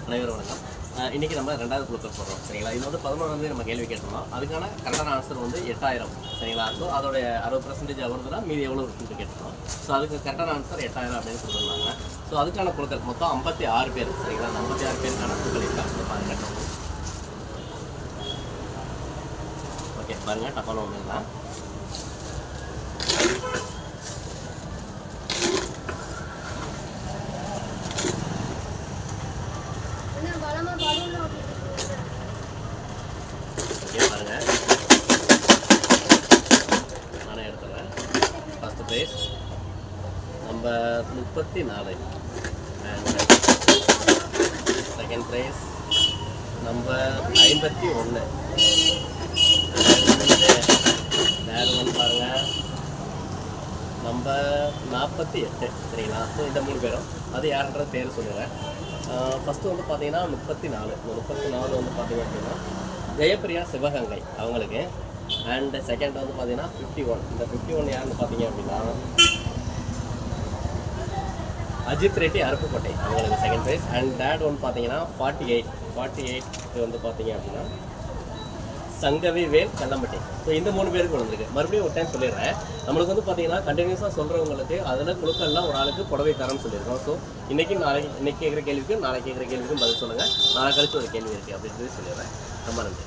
அனைவரும் வணக்கம். இன்றைக்கி நம்ம 2வது குழுக்கள் போடுறோம் சரிங்களா. இது வந்து 11 நம்ம கேள்வி கேட்டிருந்தோம். அதுக்கான கரெக்டான ஆன்சர் வந்து 8000 சரிங்களா. ஸோ அதோடைய 60% வருதுன்னா மீதி எவ்வளோ இருக்குன்னு கேட்டிருந்தோம். ஸோ அதுக்கு கரெக்டான ஆன்சர் 8000 அப்படின்னு கொடுத்துருந்தாங்க. ஸோ அதுக்கான குழுக்கள் மொத்தம் 56 பேர் சரிங்களா. 56 பேருக்கான குழுக்கள் இருக்காங்க பாருங்கள். ஓகே பாருங்கள், டப்பான ஒன்று தான். பாருங்க, நானே எடுத்துறேன். First prize number 34 and second prize number 51. வேறு ஒன்று பாருங்க, நம்பர் 48 சரிங்களா. ஸோ இந்த 3 பேரும் அது யாருன்ற பேர் சொல்லுறேன். ஃபஸ்ட்டு வந்து பார்த்தீங்கன்னா 34 வந்து பார்த்தீங்க அப்படின்னா ஜெயப்பிரியா சிவகங்கை அவங்களுக்கு. அண்ட் செகண்ட் வந்து பார்த்தீங்கன்னா 51. இந்த 51 யாருன்னு பார்த்தீங்க அப்படின்னா அஜித் ரெட்டி அருப்புக்கோட்டை அவங்களுக்கு செகண்ட் ப்ரைஸ். அண்ட் தேர்ட் ஒன்று பார்த்தீங்கன்னா 48 வந்து பார்த்தீங்க அப்படின்னா சங்கவி வேல் கல்லம்பட்டி. ஸோ இந்த 3 பேருக்கு வந்திருக்கு. மறுபடியும் ஒரு டைம் சொல்லிடுறேன். நம்மளுக்கு வந்து பார்த்தீங்கன்னா கண்டினியூஸாக சொல்கிறவங்களுக்கு அதில் குழுக்கள்லாம் ஒரு ஆளுக்கு புடவை தரம்னு சொல்லியிருக்கோம். ஸோ இன்னைக்கு கேட்குற கேள்விக்கும் நாளைக்கு கேட்குற கேள்விக்கும் பதில் சொல்லுங்கள். நாளை கழிச்சு ஒரு கேள்வி இருக்குது அப்படின்றது சொல்லிடுறேன். ரொம்ப நன்றி.